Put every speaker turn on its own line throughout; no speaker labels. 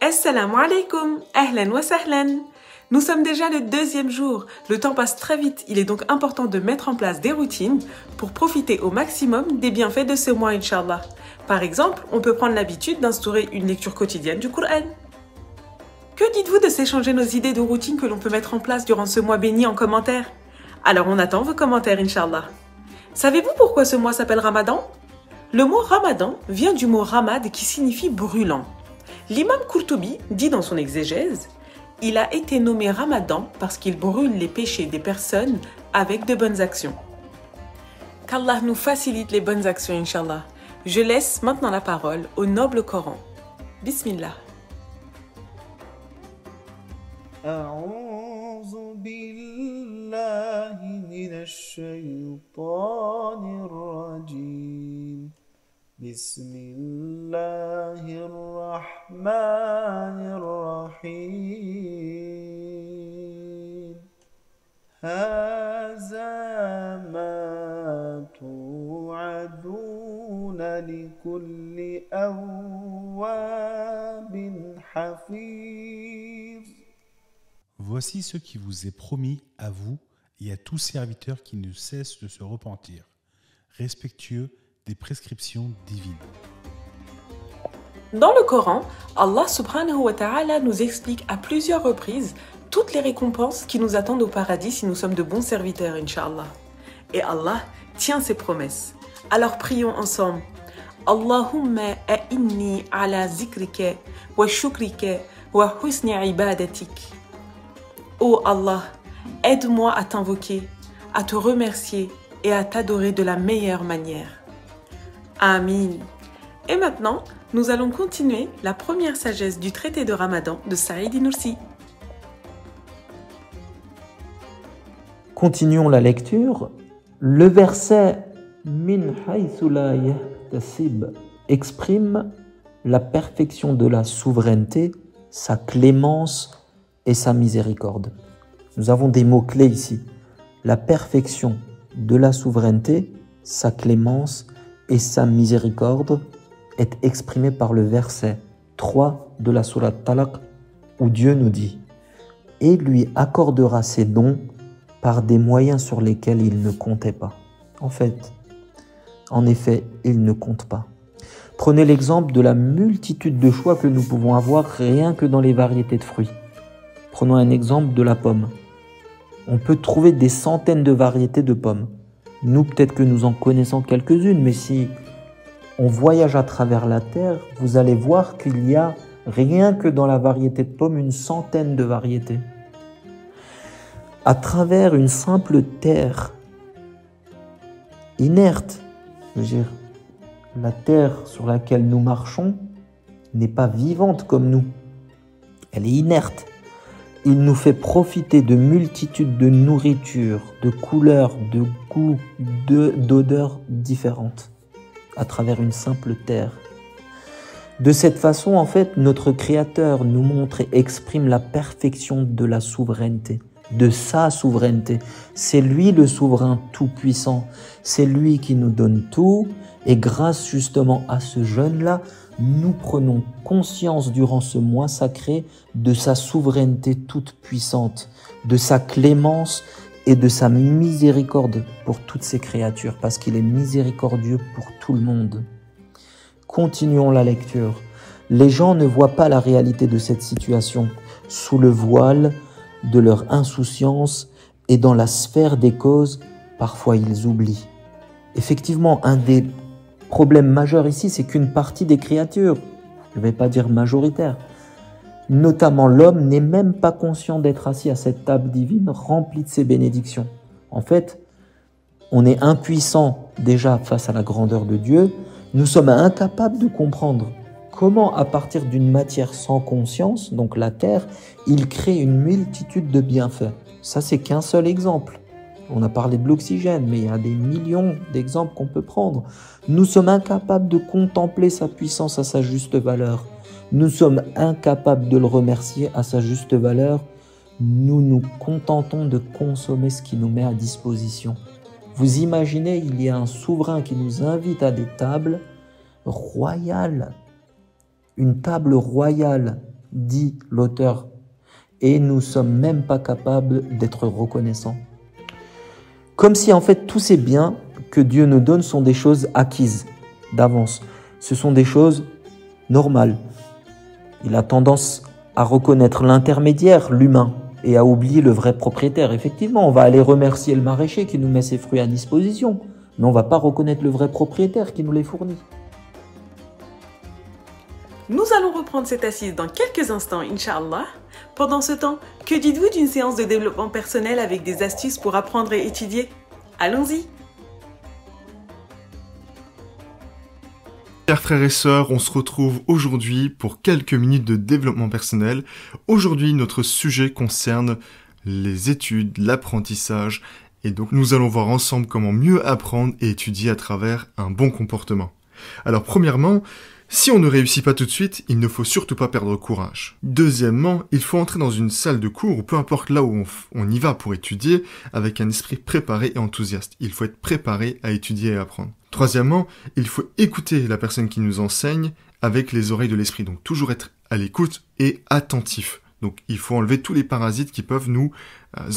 Assalamu alaikum, ahlan wa sahlan. Nous sommes déjà le deuxième jour. Le temps passe très vite. Il est donc important de mettre en place des routines pour profiter au maximum des bienfaits de ce mois, Inch'Allah. Par exemple, on peut prendre l'habitude d'instaurer une lecture quotidienne du Coran. Que dites-vous de s'échanger nos idées de routines que l'on peut mettre en place durant ce mois béni en commentaire? Alors on attend vos commentaires, Inch'Allah. Savez-vous pourquoi ce mois s'appelle Ramadan? Le mot Ramadan vient du mot Ramad qui signifie brûlant. L'imam Qurtubi dit dans son exégèse, il a été nommé Ramadan parce qu'il brûle les péchés des personnes avec de bonnes actions. Qu'Allah nous facilite les bonnes actions, Inch'Allah. Je laisse maintenant la parole au noble Coran. Bismillah.
أعوذ بالله من الشيطان الرجيم بسم الله الرحمن الرحيم هذا ما توعدون لكل أواب حفيظ.
Voici ce qui vous est promis à vous et à tout serviteur qui ne cesse de se repentir, respectueux des prescriptions divines.
Dans le Coran, Allah subhanahu wa ta'ala nous explique à plusieurs reprises toutes les récompenses qui nous attendent au paradis si nous sommes de bons serviteurs, Inch'Allah. Et Allah tient ses promesses. Alors prions ensemble. Allahumma a'inni ala zikrika wa shukrika wa husni ibadatik. Ô Allah, aide-moi à t'invoquer, à te remercier et à t'adorer de la meilleure manière. Amin. Et maintenant, nous allons continuer la première sagesse du traité de Ramadan de Saïd Nursi.
Continuons la lecture. Le verset Min haythu la yahtasib exprime la perfection de la souveraineté, sa clémence et sa miséricorde. Nous avons des mots-clés ici. La perfection de la souveraineté, sa clémence et sa miséricorde est exprimée par le verset 3 de la sourate Talaq où Dieu nous dit « Et lui accordera ses dons par des moyens sur lesquels il ne comptait pas. » En effet, il ne compte pas. Prenez l'exemple de la multitude de choix que nous pouvons avoir rien que dans les variétés de fruits. Prenons un exemple de la pomme. On peut trouver des centaines de variétés de pommes. Nous, peut-être que nous en connaissons quelques-unes, mais si on voyage à travers la terre, vous allez voir qu'il y a rien que dans la variété de pommes, une centaine de variétés. À travers une simple terre inerte, la terre sur laquelle nous marchons n'est pas vivante comme nous. Elle est inerte. Il nous fait profiter de multitudes de nourritures, de couleurs, de goûts, d'odeurs différentes à travers une simple terre. De cette façon, en fait, notre Créateur nous montre et exprime la perfection de la souveraineté, de sa souveraineté. C'est lui le souverain tout-puissant. C'est lui qui nous donne tout. Et grâce justement à ce jeûne-là, nous prenons conscience durant ce mois sacré de sa souveraineté toute puissante, de sa clémence et de sa miséricorde pour toutes ses créatures, parce qu'il est miséricordieux pour tout le monde. Continuons la lecture. Les gens ne voient pas la réalité de cette situation sous le voile de leur insouciance et dans la sphère des causes, parfois ils oublient. Effectivement, un des problème majeur ici, c'est qu'une partie des créatures, je ne vais pas dire majoritaire, notamment l'homme, n'est même pas conscient d'être assis à cette table divine remplie de ses bénédictions. En fait, on est impuissant déjà face à la grandeur de Dieu. Nous sommes incapables de comprendre comment, à partir d'une matière sans conscience, donc la terre, il crée une multitude de bienfaits. Ça, c'est qu'un seul exemple. On a parlé de l'oxygène, mais il y a des millions d'exemples qu'on peut prendre. Nous sommes incapables de contempler sa puissance à sa juste valeur. Nous sommes incapables de le remercier à sa juste valeur. Nous nous contentons de consommer ce qu'il nous met à disposition. Vous imaginez, il y a un souverain qui nous invite à des tables royales. Une table royale dit l'auteur, et nous sommes même pas capables d'être reconnaissants. Comme si en fait tous ces biens que Dieu nous donne sont des choses acquises d'avance. Ce sont des choses normales. Il a tendance à reconnaître l'intermédiaire, l'humain, et à oublier le vrai propriétaire. Effectivement, on va aller remercier le maraîcher qui nous met ses fruits à disposition, mais on ne va pas reconnaître le vrai propriétaire qui nous les fournit.
Nous allons reprendre cette assise dans quelques instants, Inch'Allah. Pendant ce temps, que dites-vous d'une séance de développement personnel avec des astuces pour apprendre et étudier? Allons-y!
Chers frères et sœurs, on se retrouve aujourd'hui pour quelques minutes de développement personnel. Aujourd'hui, notre sujet concerne les études, l'apprentissage, et donc nous allons voir ensemble comment mieux apprendre et étudier à travers un bon comportement. Alors premièrement, si on ne réussit pas tout de suite, il ne faut surtout pas perdre courage. Deuxièmement, il faut entrer dans une salle de cours, ou peu importe là où on y va pour étudier, avec un esprit préparé et enthousiaste. Il faut être préparé à étudier et apprendre. Troisièmement, il faut écouter la personne qui nous enseigne avec les oreilles de l'esprit. Donc toujours être à l'écoute et attentif. Donc il faut enlever tous les parasites qui peuvent nous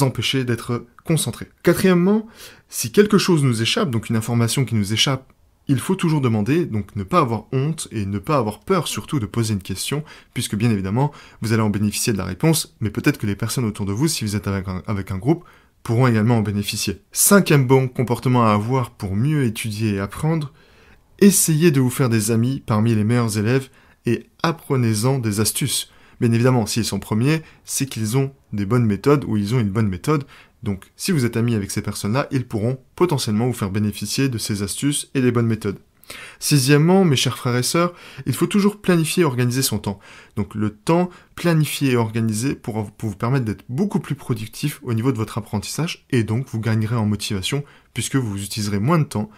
empêcher d'être concentrés. Quatrièmement, si quelque chose nous échappe, donc une information qui nous échappe, il faut toujours demander, donc ne pas avoir honte et ne pas avoir peur surtout de poser une question, puisque bien évidemment, vous allez en bénéficier de la réponse, mais peut-être que les personnes autour de vous, si vous êtes avec un groupe, pourront également en bénéficier. Cinquième bon comportement à avoir pour mieux étudier et apprendre, essayez de vous faire des amis parmi les meilleurs élèves et apprenez-en des astuces. Bien évidemment, s'ils sont premiers, c'est qu'ils ont des bonnes méthodes ou ils ont une bonne méthode. Donc, si vous êtes amis avec ces personnes-là, ils pourront potentiellement vous faire bénéficier de ces astuces et des bonnes méthodes. Sixièmement, mes chers frères et sœurs, il faut toujours planifier et organiser son temps. Donc le temps planifié et organisé pour vous permettre d'être beaucoup plus productif au niveau de votre apprentissage et donc vous gagnerez en motivation puisque vous utiliserez moins de temps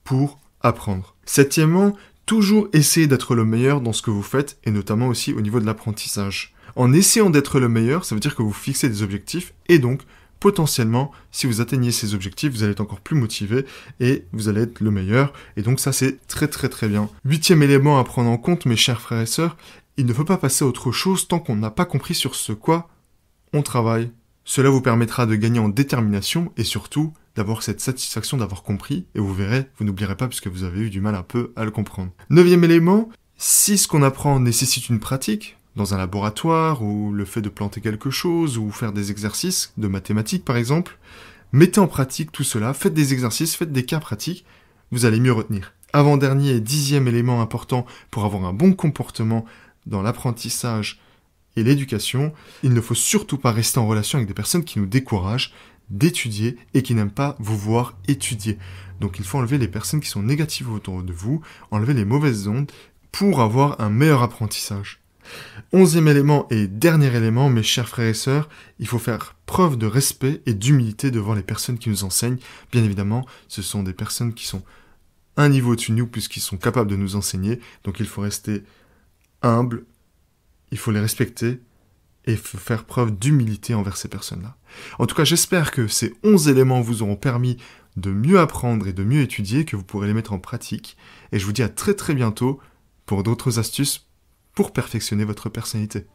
pour apprendre. Septièmement, toujours essayer d'être le meilleur dans ce que vous faites et notamment aussi au niveau de l'apprentissage. En essayant d'être le meilleur, ça veut dire que vous fixez des objectifs et donc potentiellement, si vous atteignez ces objectifs, vous allez être encore plus motivé et vous allez être le meilleur. Et donc ça, c'est très très très bien. Huitième élément à prendre en compte, mes chers frères et sœurs, il ne faut pas passer à autre chose tant qu'on n'a pas compris sur ce quoi on travaille. Cela vous permettra de gagner en détermination et surtout d'avoir cette satisfaction d'avoir compris. Et vous verrez, vous n'oublierez pas puisque vous avez eu du mal un peu à le comprendre. Neuvième élément, si ce qu'on apprend nécessite une pratique, dans un laboratoire, ou le fait de planter quelque chose, ou faire des exercices de mathématiques par exemple, mettez en pratique tout cela, faites des exercices, faites des cas pratiques, vous allez mieux retenir. Avant-dernier et dixième élément important pour avoir un bon comportement dans l'apprentissage et l'éducation, il ne faut surtout pas rester en relation avec des personnes qui nous découragent d'étudier et qui n'aiment pas vous voir étudier. Donc il faut enlever les personnes qui sont négatives autour de vous, enlever les mauvaises ondes pour avoir un meilleur apprentissage. Onzième élément et dernier élément, mes chers frères et sœurs, il faut faire preuve de respect et d'humilité devant les personnes qui nous enseignent. Bien évidemment, ce sont des personnes qui sont un niveau au-dessus de nous puisqu'ils sont capables de nous enseigner. Donc il faut rester humble, il faut les respecter et il faut faire preuve d'humilité envers ces personnes-là. En tout cas, j'espère que ces 11 éléments vous auront permis de mieux apprendre et de mieux étudier, que vous pourrez les mettre en pratique. Et je vous dis à très très bientôt pour d'autres astuces pour perfectionner votre personnalité.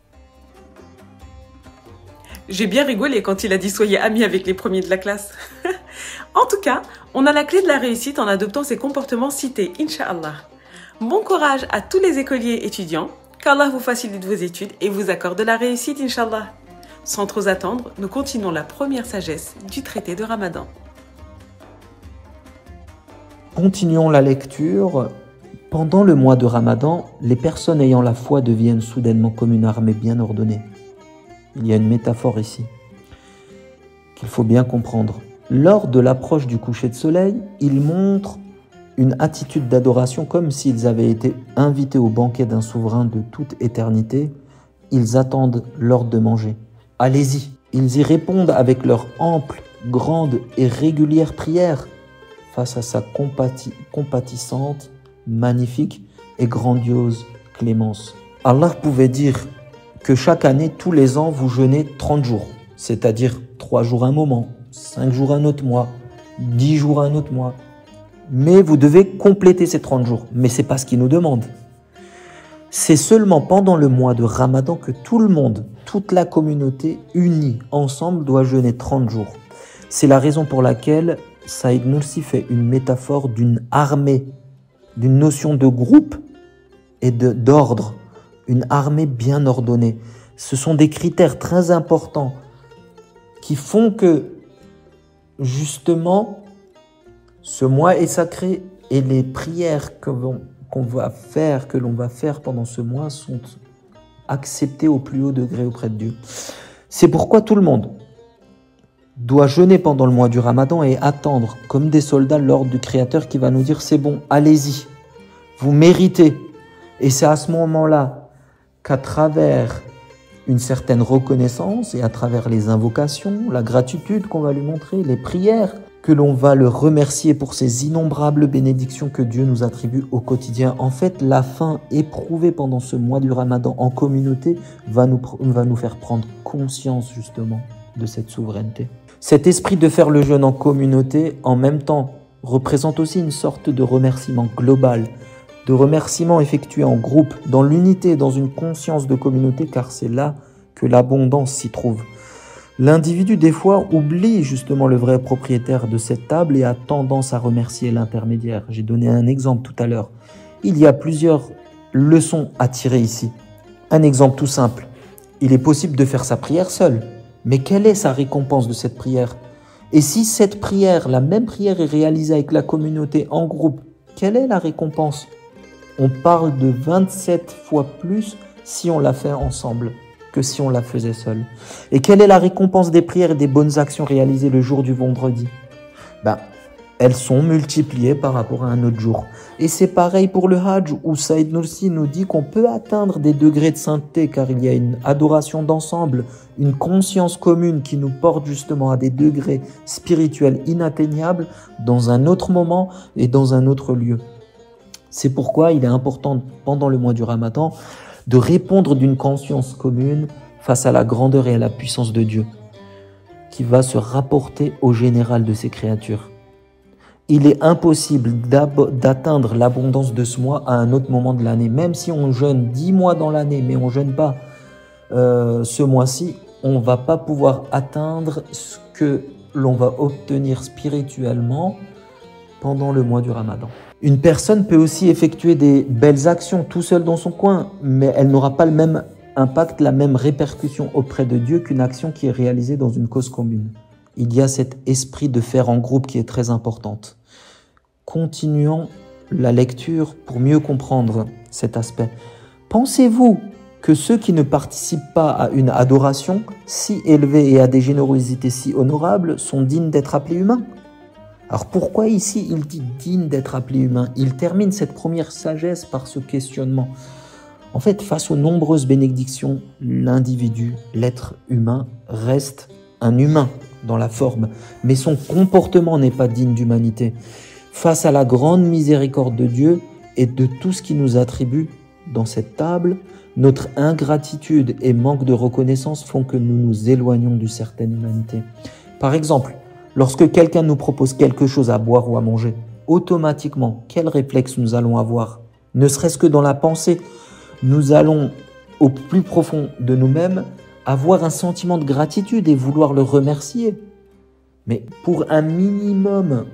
J'ai bien rigolé quand il a dit « soyez amis avec les premiers de la classe ». En tout cas, on a la clé de la réussite en adoptant ces comportements cités, Inch'Allah. Bon courage à tous les écoliers étudiants, qu'Allah vous facilite vos études et vous accorde la réussite, Inch'Allah. Sans trop attendre, nous continuons la première sagesse du traité de Ramadan.
Continuons la lecture. Pendant le mois de Ramadan, les personnes ayant la foi deviennent soudainement comme une armée bien ordonnée. Il y a une métaphore ici qu'il faut bien comprendre. Lors de l'approche du coucher de soleil, ils montrent une attitude d'adoration comme s'ils avaient été invités au banquet d'un souverain de toute éternité. Ils attendent l'ordre de manger. Allez-y. Ils y répondent avec leur ample, grande et régulière prière face à sa compatissante, magnifique et grandiose clémence. Allah pouvait dire que chaque année, tous les ans, vous jeûnez 30 jours, c'est-à-dire 3 jours un moment, 5 jours un autre mois, 10 jours un autre mois. Mais vous devez compléter ces 30 jours. Mais ce n'est pas ce qu'il nous demande. C'est seulement pendant le mois de Ramadan que tout le monde, toute la communauté unie ensemble doit jeûner 30 jours. C'est la raison pour laquelle Saïd Nursi fait une métaphore d'une armée, d'une notion de groupe et d'ordre, une armée bien ordonnée. Ce sont des critères très importants qui font que, justement, ce mois est sacré et les prières que l'on va faire pendant ce mois sont acceptées au plus haut degré auprès de Dieu. C'est pourquoi tout le monde doit jeûner pendant le mois du Ramadan et attendre, comme des soldats, l'ordre du Créateur qui va nous dire « c'est bon, allez-y, vous méritez ». Et c'est à ce moment-là qu'à travers une certaine reconnaissance et à travers les invocations, la gratitude qu'on va lui montrer, les prières, que l'on va le remercier pour ces innombrables bénédictions que Dieu nous attribue au quotidien. En fait, la faim éprouvée pendant ce mois du Ramadan en communauté va nous faire prendre conscience justement de cette souveraineté. Cet esprit de faire le jeûne en communauté, en même temps, représente aussi une sorte de remerciement global, de remerciement effectué en groupe, dans l'unité, dans une conscience de communauté, car c'est là que l'abondance s'y trouve. L'individu, des fois, oublie justement le vrai propriétaire de cette table et a tendance à remercier l'intermédiaire. J'ai donné un exemple tout à l'heure. Il y a plusieurs leçons à tirer ici. Un exemple tout simple. Il est possible de faire sa prière seul. Mais quelle est sa récompense de cette prière? Et si cette prière, la même prière, est réalisée avec la communauté en groupe, quelle est la récompense? On parle de 27 fois plus si on la fait ensemble que si on la faisait seule. Et quelle est la récompense des prières et des bonnes actions réalisées le jour du vendredi? Elles sont multipliées par rapport à un autre jour. Et c'est pareil pour le Hajj, où Saïd Nursi nous dit qu'on peut atteindre des degrés de sainteté, car il y a une adoration d'ensemble, une conscience commune qui nous porte justement à des degrés spirituels inatteignables dans un autre moment et dans un autre lieu. C'est pourquoi il est important, pendant le mois du Ramadan, de répondre d'une conscience commune face à la grandeur et à la puissance de Dieu, qui va se rapporter au général de ses créatures. Il est impossible d'atteindre l'abondance de ce mois à un autre moment de l'année. Même si on jeûne 10 mois dans l'année, mais on ne jeûne pas ce mois-ci, on ne va pas pouvoir atteindre ce que l'on va obtenir spirituellement pendant le mois du Ramadan. Une personne peut aussi effectuer des belles actions tout seul dans son coin, mais elle n'aura pas le même impact, la même répercussion auprès de Dieu qu'une action qui est réalisée dans une cause commune. Il y a cet esprit de faire en groupe qui est très importante. Continuons la lecture pour mieux comprendre cet aspect. Pensez-vous que ceux qui ne participent pas à une adoration si élevée et à des générosités si honorables sont dignes d'être appelés humains? Alors pourquoi ici il dit digne d'être appelé humain? Il termine cette première sagesse par ce questionnement. En fait, face aux nombreuses bénédictions, l'individu, l'être humain, reste un humain dans la forme, mais son comportement n'est pas digne d'humanité. Face à la grande miséricorde de Dieu et de tout ce qu'il nous attribue dans cette table, notre ingratitude et manque de reconnaissance font que nous nous éloignons d'une certaine humanité. Par exemple, lorsque quelqu'un nous propose quelque chose à boire ou à manger, automatiquement, quel réflexe nous allons avoir? Ne serait-ce que dans la pensée, nous allons au plus profond de nous-mêmes avoir un sentiment de gratitude et vouloir le remercier. Mais pour un minimum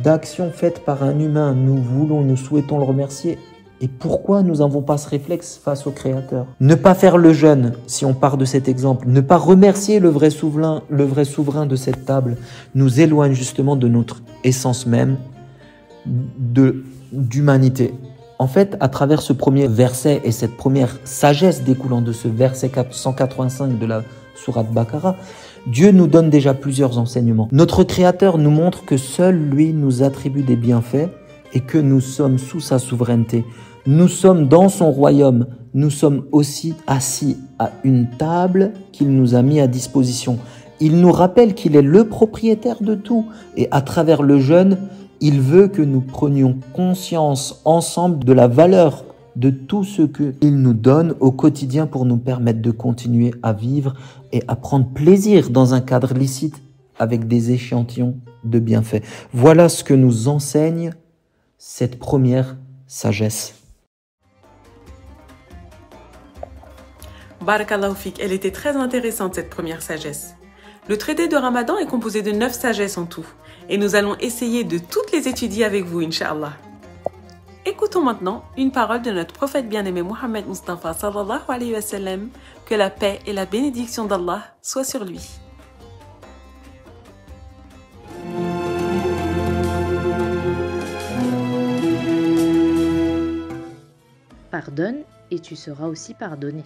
d'actions faites par un humain, nous souhaitons le remercier. Et pourquoi nous n'avons pas ce réflexe face au Créateur? Ne pas faire le jeûne, si on part de cet exemple, ne pas remercier le vrai souverain de cette table, nous éloigne justement de notre essence même d'humanité. En fait, à travers ce premier verset et cette première sagesse découlant de ce verset 185 de la sourate Baqara, Dieu nous donne déjà plusieurs enseignements. Notre Créateur nous montre que seul lui nous attribue des bienfaits et que nous sommes sous sa souveraineté. Nous sommes dans son royaume. Nous sommes aussi assis à une table qu'il nous a mis à disposition. Il nous rappelle qu'il est le propriétaire de tout. Et à travers le jeûne, il veut que nous prenions conscience ensemble de la valeur de tout ce qu'il nous donne au quotidien pour nous permettre de continuer à vivre et à prendre plaisir dans un cadre licite avec des échantillons de bienfaits. Voilà ce que nous enseigne cette première sagesse.
Barakallahu fik, elle était très intéressante cette première sagesse. Le traité de Ramadan est composé de 9 sagesses en tout, et nous allons essayer de toutes les étudier avec vous, Inch'Allah. Écoutons maintenant une parole de notre prophète bien-aimé Mohammed Mustafa sallallahu alayhi wa sallam, que la paix et la bénédiction d'Allah soient sur lui.
Pardonne et tu seras aussi pardonné.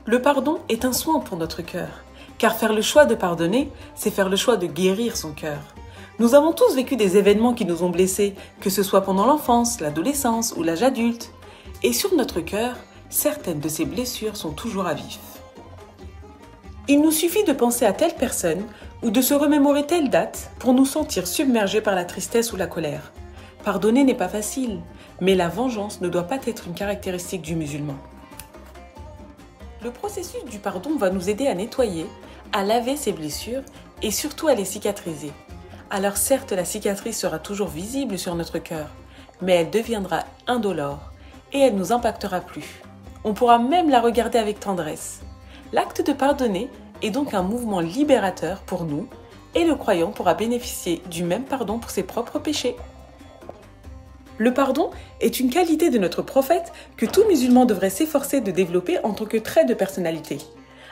Le pardon est un soin pour notre cœur, car faire le choix de pardonner, c'est faire le choix de guérir son cœur. Nous avons tous vécu des événements qui nous ont blessés, que ce soit pendant l'enfance, l'adolescence ou l'âge adulte. Et sur notre cœur, certaines de ces blessures sont toujours à vif. Il nous suffit de penser à telle personne ou de se remémorer telle date pour nous sentir submergés par la tristesse ou la colère. Pardonner n'est pas facile, mais la vengeance ne doit pas être une caractéristique du musulman. Le processus du pardon va nous aider à nettoyer, à laver ces blessures et surtout à les cicatriser. Alors certes, la cicatrice sera toujours visible sur notre cœur, mais elle deviendra indolore et elle ne nous impactera plus. On pourra même la regarder avec tendresse. L'acte de pardonner est donc un mouvement libérateur pour nous et le croyant pourra bénéficier du même pardon pour ses propres péchés. Le pardon est une qualité de notre prophète que tout musulman devrait s'efforcer de développer en tant que trait de personnalité.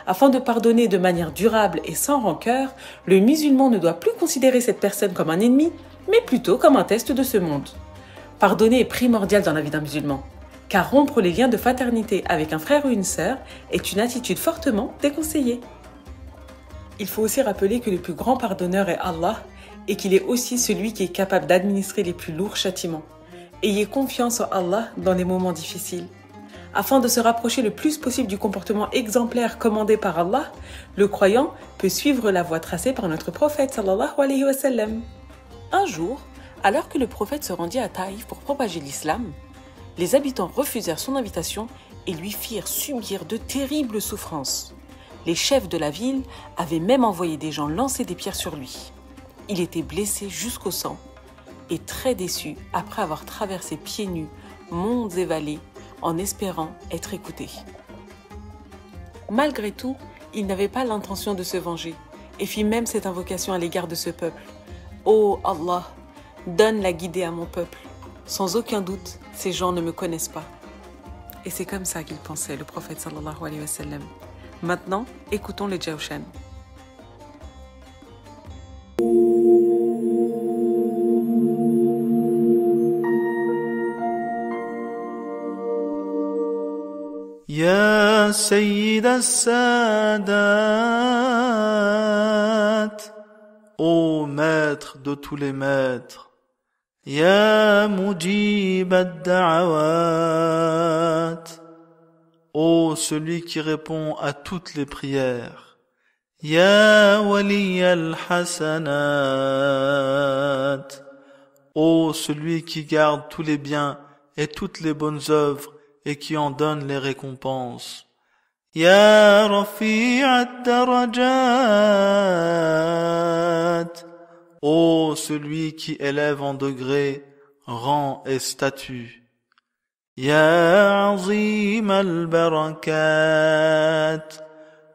Afin de pardonner de manière durable et sans rancœur, le musulman ne doit plus considérer cette personne comme un ennemi, mais plutôt comme un test de ce monde. Pardonner est primordial dans la vie d'un musulman, car rompre les liens de fraternité avec un frère ou une sœur est une attitude fortement déconseillée. Il faut aussi rappeler que le plus grand pardonneur est Allah et qu'il est aussi celui qui est capable d'administrer les plus lourds châtiments. Ayez confiance en Allah dans les moments difficiles. Afin de se rapprocher le plus possible du comportement exemplaire commandé par Allah, le croyant peut suivre la voie tracée par notre prophète sallallahu alayhi wa sallam. Un jour, alors que le prophète se rendit à Taïf pour propager l'islam, les habitants refusèrent son invitation et lui firent subir de terribles souffrances. Les chefs de la ville avaient même envoyé des gens lancer des pierres sur lui. Il était blessé jusqu'au sang et très déçu après avoir traversé pieds nus monts et vallées en espérant être écouté. Malgré tout, il n'avait pas l'intention de se venger et fit même cette invocation à l'égard de ce peuple. « Ô Allah, donne la guidée à mon peuple. Sans aucun doute, ces gens ne me connaissent pas. » Et c'est comme ça qu'il pensait, le prophète sallallahu alayhi wa sallam. Maintenant, écoutons le Jawshan.
يا سيد السادات ô maître de tous les maîtres يا مجيب الدعوات ô celui qui répond à toutes les prières يا ولي الحسنات ô celui qui garde tous les biens et toutes les bonnes œuvres et qui en donne les récompenses. Ya Rafi' ad-darajat, ô celui qui élève en degrés, rang et statut. Ya Azim al-barakat,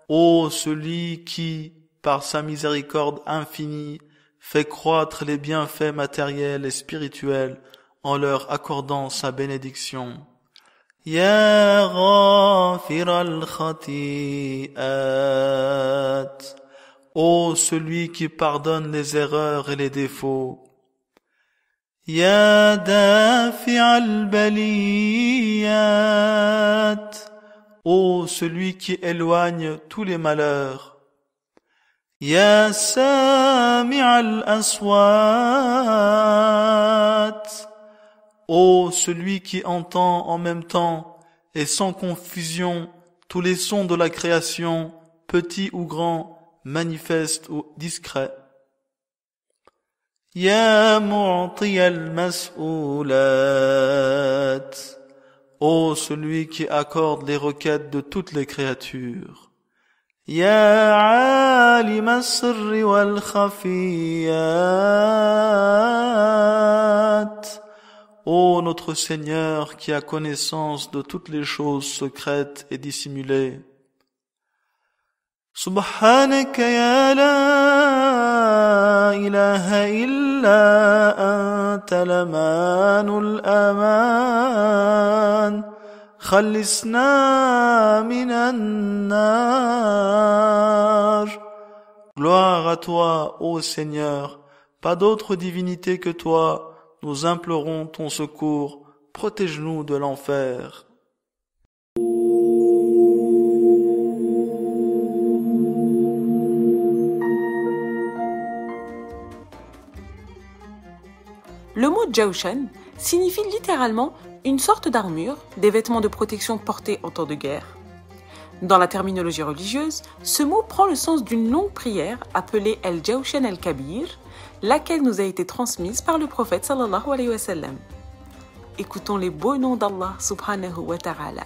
ô celui qui, par sa miséricorde infinie, fait croître les bienfaits matériels et spirituels en leur accordant sa bénédiction. Ya ghafir al-khati'at, ô celui qui pardonne les erreurs et les défauts. Ya dafi' al-baliyat, ô celui qui éloigne tous les malheurs. Ya sami' al-aswat, ô celui qui entend en même temps et sans confusion tous les sons de la création, petits ou grands, manifestes ou discrets. Ya mu'ti al-mas'oulat, ô celui qui accorde les requêtes de toutes les créatures. Ya alim as-sirri wal-khafiyat, Ô notre Seigneur qui a connaissance de toutes les choses secrètes et dissimulées. سبحانك يا لا إله إلا أنت الأمان الأمان خلصنا من النار. Gloire à toi, ô Seigneur, pas d'autre divinité que toi, nous implorons ton secours, protège-nous de l'enfer.
Le mot Jawshan signifie littéralement une sorte d'armure, des vêtements de protection portés en temps de guerre. Dans la terminologie religieuse, ce mot prend le sens d'une longue prière appelée El-Jawshan el-Kabir, laquelle nous a été transmise par le prophète sallallahu alayhi wa sallam. Écoutons les beaux noms d'Allah subhanahu wa ta'ala.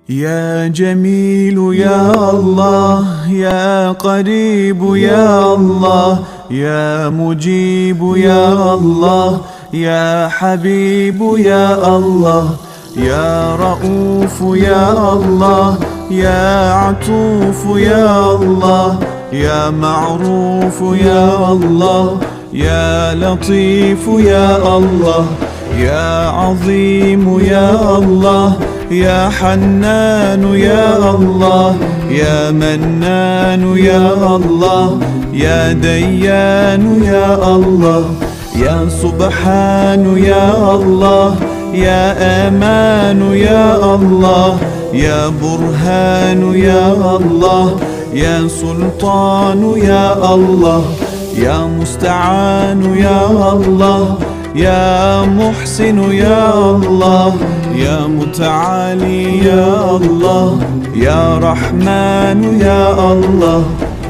يا جميل يا الله يا قريب يا الله يا مجيب يا الله يا حبيب يا الله يا رؤوف يا الله يا عطوف يا الله يا معروف يا الله يا لطيف يا الله يا عظيم يا الله يا حنان يا الله يا منان يا الله يا ديان يا الله يا سبحان يا الله يا أمان يا الله يا برهان يا الله يا سلطان يا الله يا مستعان يا الله يا محسن يا الله يا متعالي يا الله يا رحمن يا الله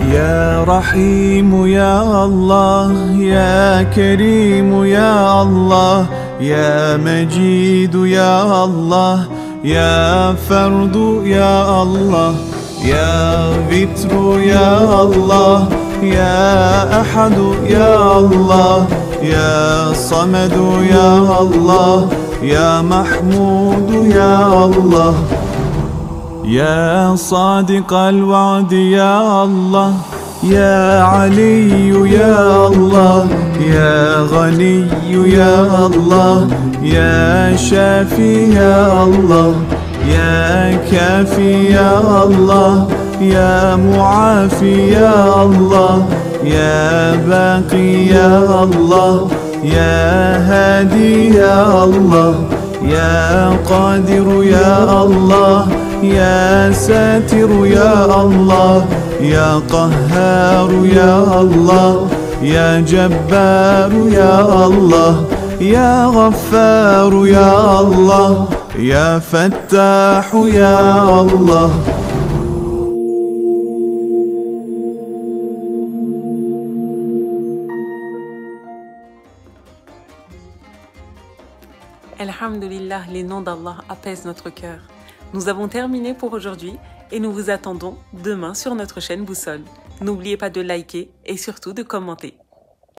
يا رحيم يا الله يا كريم يا الله يا مجيد يا الله يا فرد يا الله يا ذكر يا الله يا أحد يا الله يا صمد يا الله يا محمود يا الله يا صادق الوعد يا الله يا علي يا الله يا غني يا الله يا شافي يا الله يا كافي يا الله يا معافي يا الله يا باقي يا الله يا هادي يا الله يا قادر يا الله يا ساتر يا الله يا قهار يا الله يا جبار يا الله يا غفار يا الله يا فتاح يا الله.
Alhamdulillah, les noms d'Allah apaisent notre cœur. Nous avons terminé pour aujourd'hui et nous vous attendons demain sur notre chaîne Boussole. N'oubliez pas de liker et surtout de commenter.